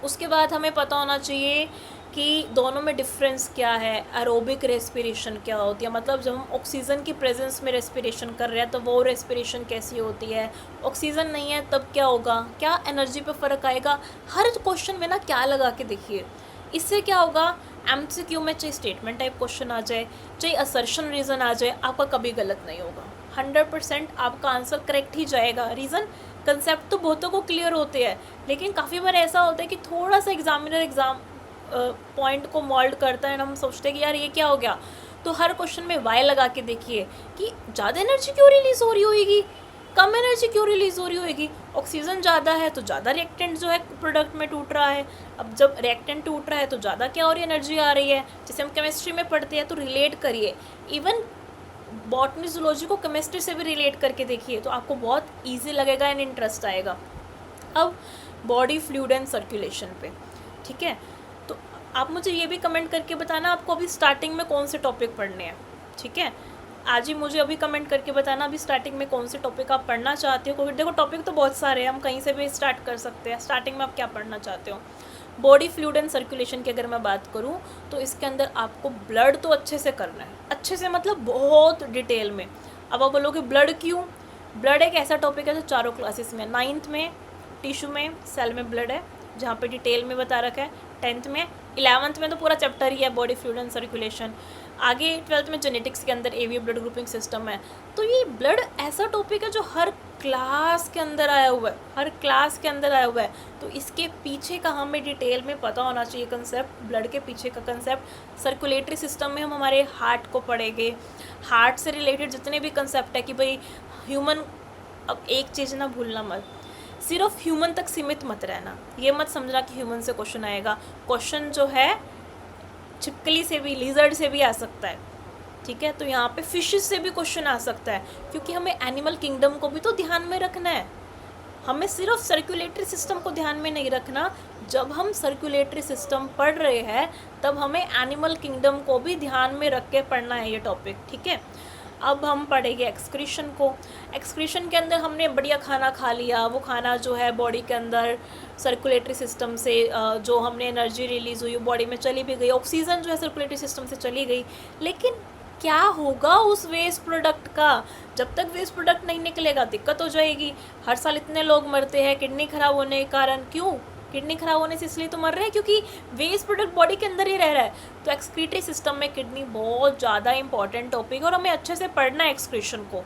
उसके बाद हमें पता होना चाहिए कि दोनों में डिफरेंस क्या है, एरोबिक रेस्पिरेशन क्या होती है, मतलब जब हम ऑक्सीजन की प्रेजेंस में रेस्पिरेशन कर रहे हैं तो वो रेस्पिरेशन कैसी होती है, ऑक्सीजन नहीं है तब क्या होगा, क्या एनर्जी पे फ़र्क आएगा। हर क्वेश्चन में ना क्या लगा के देखिए, इससे क्या होगा, एमसीक्यू में चाहे स्टेटमेंट टाइप क्वेश्चन आ जाए, चाहे असर्शन रीज़न आ जाए, आपका कभी गलत नहीं होगा। 100% आपका आंसर करेक्ट ही जाएगा। रीज़न, कंसेप्ट तो बहुतों को क्लियर होते हैं, लेकिन काफ़ी बार ऐसा होता है कि थोड़ा सा एग्जाम पॉइंट को मॉल्ड करता है, हम सोचते हैं कि यार ये क्या हो गया। तो हर क्वेश्चन में वाई लगा के देखिए कि ज़्यादा एनर्जी क्यों रिलीज़ हो रही होगी, कम एनर्जी क्यों रिलीज़ हो रही होगी। ऑक्सीजन ज़्यादा है तो ज़्यादा रिएक्टेंट जो है प्रोडक्ट में टूट रहा है। अब जब रिएक्टेंट टूट रहा है तो ज़्यादा क्या और एनर्जी आ रही है। जैसे हम केमिस्ट्री में पढ़ते हैं तो रिलेट करिए, इवन बॉटनी जूलॉजी को केमिस्ट्री से भी रिलेट करके देखिए, तो आपको बहुत ईजी लगेगा एंड इंटरेस्ट आएगा। अब बॉडी फ्लूइड एंड सर्कुलेशन पे, ठीक है, तो आप मुझे ये भी कमेंट करके बताना आपको अभी स्टार्टिंग में कौन से टॉपिक पढ़ने हैं, ठीक है। आज ही मुझे अभी कमेंट करके बताना अभी स्टार्टिंग में कौन से टॉपिक आप पढ़ना चाहते हो, क्योंकि देखो टॉपिक तो बहुत सारे हैं, हम कहीं से भी स्टार्ट कर सकते हैं। स्टार्टिंग में आप क्या पढ़ना चाहते हो। बॉडी फ्लूइड एंड सर्कुलेशन की अगर मैं बात करूं तो इसके अंदर आपको ब्लड तो अच्छे से करना है, अच्छे से मतलब बहुत डिटेल में। अब आप बोलोगे ब्लड क्यों। ब्लड एक ऐसा टॉपिक है जो चारों क्लासेस में, 9th में टिश्यू में सेल में ब्लड है जहाँ पे डिटेल में बता रखा है, 10th में, 11th में तो पूरा चैप्टर ही है बॉडी फ्लूइड एंड सर्कुलेशन, आगे 12th में जेनेटिक्स के अंदर एवीए ब्लड ग्रुपिंग सिस्टम है। तो ये ब्लड ऐसा टॉपिक है जो हर क्लास के अंदर आया हुआ है, हर क्लास के अंदर आया हुआ है। तो इसके पीछे का हमें डिटेल में पता होना चाहिए कंसेप्ट, ब्लड के पीछे का कंसेप्ट। सर्कुलेटरी सिस्टम में हम हमारे हार्ट को पढ़ेंगे, हार्ट से रिलेटेड जितने भी कंसेप्ट है कि भाई ह्यूमन, अब एक चीज़ ना भूलना मत, सिर्फ ह्यूमन तक सीमित मत रहना। ये मत समझना कि ह्यूमन से क्वेश्चन आएगा, क्वेश्चन जो है छिपकली से भी, लिजर्ड से भी आ सकता है, ठीक है। तो यहाँ पे फिशेस से भी क्वेश्चन आ सकता है, क्योंकि हमें एनिमल किंगडम को भी तो ध्यान में रखना है। हमें सिर्फ सर्कुलेटरी सिस्टम को ध्यान में नहीं रखना, जब हम सर्कुलेटरी सिस्टम पढ़ रहे हैं तब हमें एनिमल किंगडम को भी ध्यान में रख के पढ़ना है ये टॉपिक, ठीक है। अब हम पढ़ेंगे एक्सक्रीशन को। एक्सक्रीशन के अंदर हमने बढ़िया खाना खा लिया, वो खाना जो है बॉडी के अंदर सर्कुलेटरी सिस्टम से जो हमने एनर्जी रिलीज़ हुई बॉडी में चली भी गई, ऑक्सीजन जो है सर्कुलेटरी सिस्टम से चली गई, लेकिन क्या होगा उस वेस्ट प्रोडक्ट का। जब तक वेस्ट प्रोडक्ट नहीं निकलेगा दिक्कत हो जाएगी। हर साल इतने लोग मरते हैं किडनी खराब होने के कारण। क्यों किडनी खराब होने से इसलिए तो मर रहे हैं क्योंकि वेस्ट प्रोडक्ट बॉडी के अंदर ही रह रहा है। तो एक्सक्रीटरी सिस्टम में किडनी बहुत ज़्यादा इंपॉर्टेंट टॉपिक है और हमें अच्छे से पढ़ना है एक्सक्रीशन को,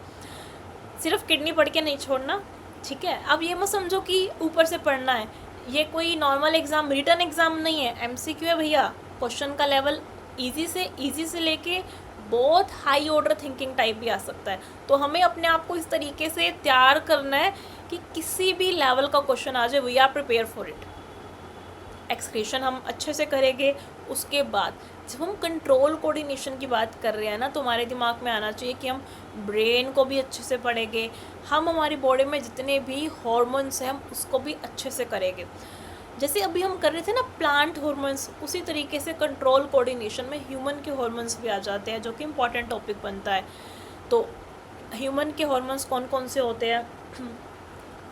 सिर्फ किडनी पढ़ के नहीं छोड़ना, ठीक है। अब ये मत समझो कि ऊपर से पढ़ना है, ये कोई नॉर्मल एग्ज़ाम, रिटन एग्ज़ाम नहीं है, MCQ है भैया। क्वेश्चन का लेवल ईजी से लेके बहुत हाई ऑर्डर थिंकिंग टाइप भी आ सकता है। तो हमें अपने आप को इस तरीके से तैयार करना है कि किसी भी लेवल का क्वेश्चन आ जाए we are prepare for it. Excretion हम अच्छे से करेंगे। उसके बाद जब हम कंट्रोल कोऑर्डिनेशन की बात कर रहे हैं ना, तो हमारे दिमाग में आना चाहिए कि हम ब्रेन को भी अच्छे से पढ़ेंगे, हम हमारी बॉडी में जितने भी हॉर्मोन्स हैं हम उसको भी अच्छे से करेंगे। जैसे अभी हम कर रहे थे ना प्लांट हॉर्मोन्स, उसी तरीके से कंट्रोल कोऑर्डिनेशन में ह्यूमन के हॉर्मोन्स भी आ जाते हैं, जो कि इम्पॉर्टेंट टॉपिक बनता है। तो ह्यूमन के हॉर्मोन्स कौन कौन से होते हैं,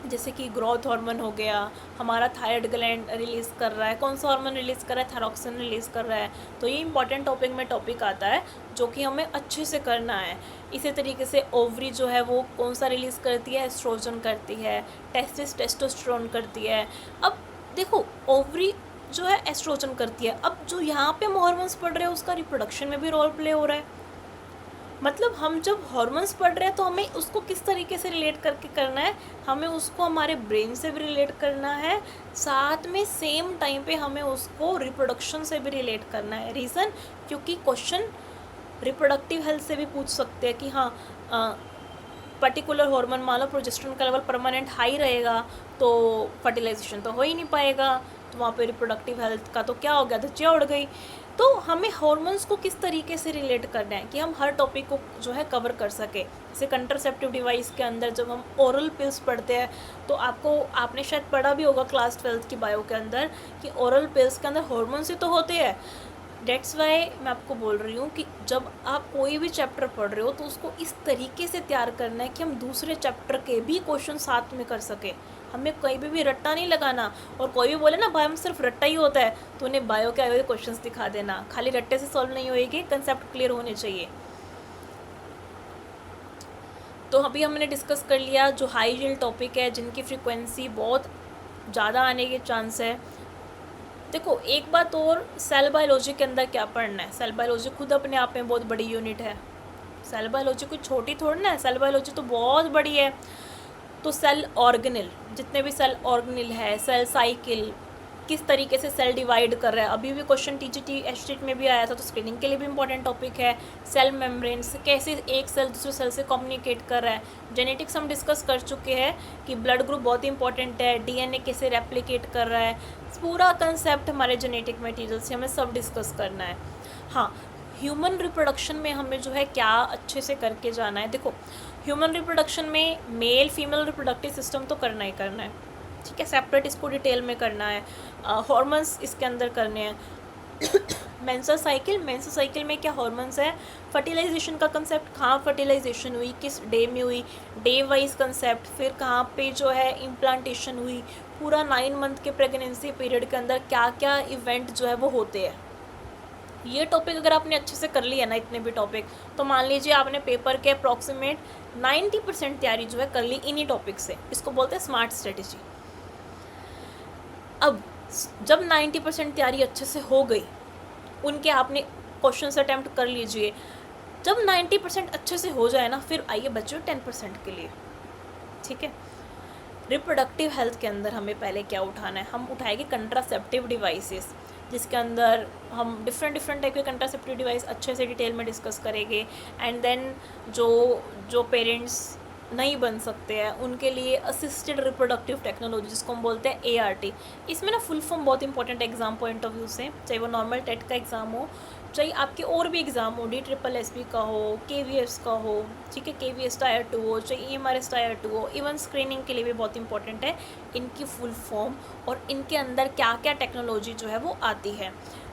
जैसे कि ग्रोथ हार्मोन हो गया, हमारा थायराइड ग्लैंड रिलीज़ कर रहा है, कौन सा हार्मोन रिलीज़ कर रहा है, थायरॉक्सिन रिलीज़ कर रहा है। तो ये इंपॉर्टेंट टॉपिक में टॉपिक आता है जो कि हमें अच्छे से करना है। इसी तरीके से ओवरी जो है वो कौन सा रिलीज़ करती है, एस्ट्रोजन करती है, टेस्टिस टेस्टोस्टेरोन करती है। अब देखो ओवरी जो है एस्ट्रोजन करती है, अब जो यहाँ पे हम हार्मोन्स पढ़ रहे हैं उसका रिप्रोडक्शन में भी रोल प्ले हो रहा है। मतलब हम जब हॉर्मोन्स पढ़ रहे हैं तो हमें उसको किस तरीके से रिलेट करके करना है, हमें उसको हमारे ब्रेन से भी रिलेट करना है, साथ में सेम टाइम पे हमें उसको रिप्रोडक्शन से भी रिलेट करना है। रीज़न, क्योंकि क्वेश्चन रिप्रोडक्टिव हेल्थ से भी पूछ सकते हैं कि हाँ पर्टिकुलर हार्मोन मान लो प्रोजेस्टेरोन का लेवल परमानेंट हाई रहेगा तो फर्टिलाइजेशन तो हो ही नहीं पाएगा, तो वहाँ पे रिप्रोडक्टिव हेल्थ का तो क्या हो गया, धज्जियाँ उड़ गई। तो हमें हार्मोन्स को किस तरीके से रिलेट करना है कि हम हर टॉपिक को जो है कवर कर सके। जैसे कंट्रासेप्टिव डिवाइस के अंदर जब हम ओरल पिल्स पढ़ते हैं तो आपने शायद पढ़ा भी होगा क्लास 12th की बायो के अंदर कि ओरल पिल्स के अंदर हार्मोन्स ही तो होते हैं। डेट्स वाई मैं आपको बोल रही हूँ कि जब आप कोई भी चैप्टर पढ़ रहे हो तो उसको इस तरीके से तैयार करना है कि हम दूसरे चैप्टर के भी क्वेश्चन साथ में कर सकें। हमें कहीं भी रट्टा नहीं लगाना, और कोई भी बोले ना बायो में सिर्फ रट्टा ही होता है तो उन्हें बायो के आए हुए क्वेश्चंस दिखा देना, खाली रट्टे से सॉल्व नहीं होएगी, कंसेप्ट क्लियर होने चाहिए। तो अभी हमने डिस्कस कर लिया जो हाई यील्ड टॉपिक है जिनकी फ्रीक्वेंसी बहुत ज़्यादा आने के चांस है। देखो एक बात और, सेल बायोलॉजी के अंदर क्या पढ़ना है। सेल बायोलॉजी खुद अपने आप में बहुत बड़ी यूनिट है। सेल बायोलॉजी कोई छोटी थोड़ी ना है, सेल बायोलॉजी तो बहुत बड़ी है। तो सेल ऑर्गेनिल, जितने भी सेल ऑर्गेनिल है, सेल साइकिल, किस तरीके से सेल डिवाइड कर रहा है, अभी भी क्वेश्चन टीजीटी एचटीट में भी आया था, तो स्क्रीनिंग के लिए भी इंपॉर्टेंट टॉपिक है। सेल मेम्ब्रेन्स, कैसे एक सेल दूसरे सेल से कम्युनिकेट कर रहा है। जेनेटिक्स हम डिस्कस कर चुके हैं कि ब्लड ग्रुप बहुत इंपॉर्टेंट है, डीएनए कैसे रेप्लिकेट कर रहा है, पूरा कंसेप्ट हमारे जेनेटिक मटेरियल से हमें सब डिस्कस करना है। हाँ, ह्यूमन रिप्रोडक्शन में हमें जो है क्या अच्छे से करके जाना है। देखो, ह्यूमन रिप्रोडक्शन में मेल फीमेल रिप्रोडक्टिव सिस्टम तो करना ही करना है, ठीक है, सेपरेट इसको डिटेल में करना है। हॉर्मोन्स इसके अंदर करने हैं। मेंस्ट्रुअल साइकिल में क्या हॉर्मोन्स है। फर्टिलाइजेशन का कंसेप्ट, कहाँ फर्टिलाइजेशन हुई, किस डे में हुई, डे वाइज कंसेप्ट, फिर कहाँ पे जो है इम्प्लांटेशन हुई, पूरा 9 मंथ के प्रेगनेंसी पीरियड के अंदर क्या क्या इवेंट जो है वो होते हैं। ये टॉपिक अगर आपने अच्छे से कर लिया ना, इतने भी टॉपिक, तो मान लीजिए आपने पेपर के अप्रॉक्सीमेट 90% तैयारी जो है कर ली इन्हीं टॉपिक से। इसको बोलते हैं स्मार्ट स्ट्रेटेजी। अब जब 90% तैयारी अच्छे से हो गई, उनके आपने क्वेश्चन अटैम्प्ट कर लीजिए। जब 90% अच्छे से हो जाए ना, फिर आइए बच्चों 10% के लिए, ठीक है। रिप्रोडक्टिव हेल्थ के अंदर हमें पहले क्या उठाना है, हम उठाएंगे कंट्रासेप्टिव डिवाइसेस, जिसके अंदर हम डिफरेंट टाइप के कंट्रासेप्टिव डिवाइस अच्छे से डिटेल में डिस्कस करेंगे। एंड देन जो पेरेंट्स नहीं बन सकते हैं उनके लिए असिस्टेड रिप्रोडक्टिव टेक्नोलॉजी, जिसको हम बोलते हैं ART। इसमें ना फुल फॉर्म बहुत important exam point of view से, चाहे वो नॉर्मल टेट का एग्ज़ाम हो, चाहे आपके और भी एग्ज़ाम हो, DSSB का हो, KVS का हो, ठीक है, KVS टायर 2 हो, चाहे EMRS टायर 2 हो, इवन स्क्रीनिंग के लिए भी बहुत इंपॉर्टेंट है इनकी फुल फॉर्म और इनके अंदर क्या क्या टेक्नोलॉजी जो है वो आती है।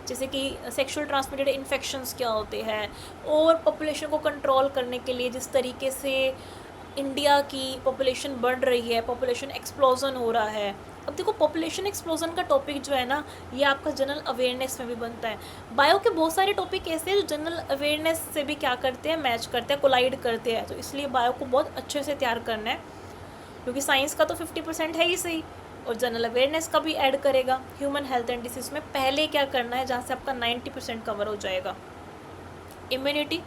जैसे कि सेक्सुअल ट्रांसमिटेड इन्फेक्शंस क्या होते हैं, और पॉपुलेशन को कंट्रोल करने के लिए जिस तरीके से इंडिया की पॉपुलेशन बढ़ रही है, पॉपुलेशन एक्सप्लोजन हो रहा है। अब देखो, पॉपुलेशन एक्सप्लोजन का टॉपिक जो है ना, ये आपका जनरल अवेयरनेस में भी बनता है। बायो के बहुत सारे टॉपिक ऐसे हैं जो जनरल अवेयरनेस से भी क्या करते हैं, मैच करते हैं, कोलाइड करते हैं। तो इसलिए बायो को बहुत अच्छे से तैयार करना है, क्योंकि साइंस का तो 50% है ही सही, और जनरल अवेयरनेस का भी ऐड करेगा। ह्यूमन हेल्थ एंड डिसीज में पहले क्या करना है, जहाँ से आपका 90% कवर हो जाएगा। Immunity,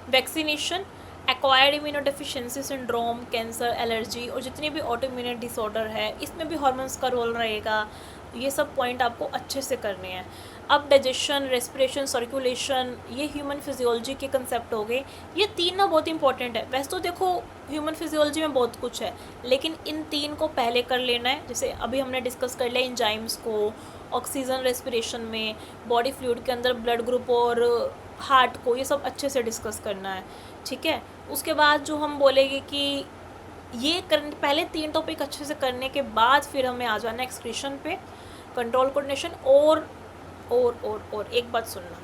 vaccination, acquired immunodeficiency syndrome, cancer, allergy, और जितनी भी ऑटो इम्यून डिसऑर्डर है, इसमें भी हार्मोन्स का रोल रहेगा। ये सब पॉइंट आपको अच्छे से करने हैं। अब डाइजेशन, रेस्पिरेशन, सर्कुलेशन, ये ह्यूमन फिजियोलॉजी के कंसेप्ट हो गए। ये 3 ना बहुत इंपॉर्टेंट है। वैसे तो देखो, ह्यूमन फिजियोलॉजी में बहुत कुछ है, लेकिन इन 3 को पहले कर लेना है। जैसे अभी हमने डिस्कस कर लिया एंजाइम्स को, ऑक्सीजन रेस्पिरेशन में, बॉडी फ्लूइड के अंदर ब्लड ग्रुप और हार्ट को, ये सब अच्छे से डिस्कस करना है, ठीक है। उसके बाद जो हम बोलेंगे कि ये पहले 3 टॉपिक अच्छे से करने के बाद फिर हमें आ जाना एक्सक्रीशन पे, कंट्रोल कोऑर्डिनेशन, और एक बात सुनना,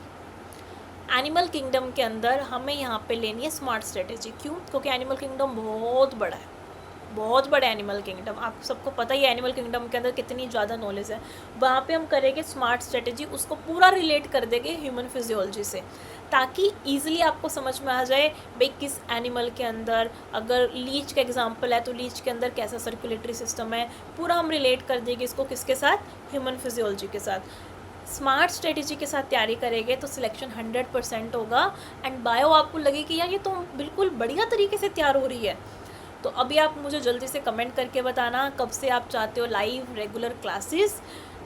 एनिमल किंगडम के अंदर हमें यहाँ पे लेनी है स्मार्ट स्ट्रेटेजी। क्यों? क्योंकि एनिमल किंगडम बहुत बड़ा है, बहुत बड़ा एनिमल किंगडम। आप सबको पता ही है एनिमल किंगडम के अंदर कितनी ज़्यादा नॉलेज है। वहाँ पे हम करेंगे स्मार्ट स्ट्रेटेजी, उसको पूरा रिलेट कर देंगे ह्यूमन फिजियोलॉजी से, ताकि ईजिली आपको समझ में आ जाए भाई किस एनिमल के अंदर, अगर लीच का एग्जांपल है तो लीच के अंदर कैसा सर्कुलेटरी सिस्टम है, पूरा हम रिलेट कर देंगे इसको किसके साथ, ह्यूमन फिजियोलॉजी के साथ। स्मार्ट स्ट्रेटेजी के साथ तैयारी करेंगे तो सिलेक्शन 100% होगा। एंड बायो आपको लगे कि यार ये तो बिल्कुल बढ़िया तरीके से तैयार हो रही है। तो अभी आप मुझे जल्दी से कमेंट करके बताना कब से आप चाहते हो लाइव रेगुलर क्लासेस,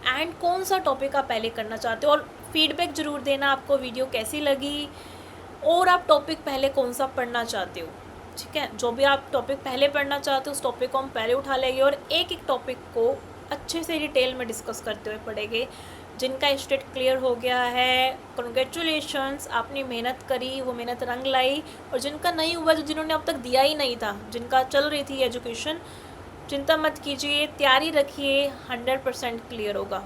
एंड कौन सा टॉपिक आप पहले करना चाहते हो, और फीडबैक ज़रूर देना आपको वीडियो कैसी लगी, और आप टॉपिक पहले कौन सा पढ़ना चाहते हो, ठीक है। जो भी आप टॉपिक पहले पढ़ना चाहते हो उस टॉपिक को हम पहले उठा लेंगे, और एक टॉपिक को अच्छे से डिटेल में डिस्कस करते हुए पढ़ेंगे। जिनका स्टेट क्लियर हो गया है, कॉन्ग्रेचुलेशंस, आपने मेहनत करी, वो मेहनत रंग लाई। और जिनका नहीं हुआ, जो जिन्होंने अब तक दिया ही नहीं था, जिनका चल रही थी एजुकेशन, चिंता मत कीजिए, तैयारी रखिए, 100% क्लियर होगा,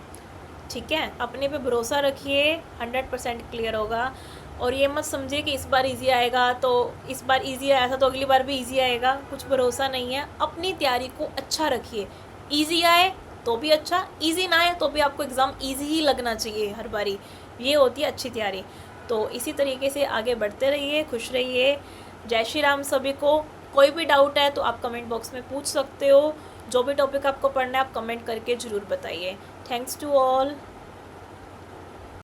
ठीक है। अपने पे भरोसा रखिए, 100% क्लियर होगा। और ये मत समझिए कि इस बार इजी आएगा, तो इस बार इजी आया था तो अगली बार भी इजी आएगा, कुछ भरोसा नहीं है। अपनी तैयारी को अच्छा रखिए, इजी आए तो भी अच्छा, इजी ना आए तो भी आपको एग्ज़ाम इजी ही लगना चाहिए हर बारी, ये होती है अच्छी तैयारी। तो इसी तरीके से आगे बढ़ते रहिए, खुश रहिए। जय श्री राम सभी को। कोई भी डाउट है तो आप कमेंट बॉक्स में पूछ सकते हो। जो भी टॉपिक आपको पढ़ना है आप कमेंट करके ज़रूर बताइए। Thanks to all.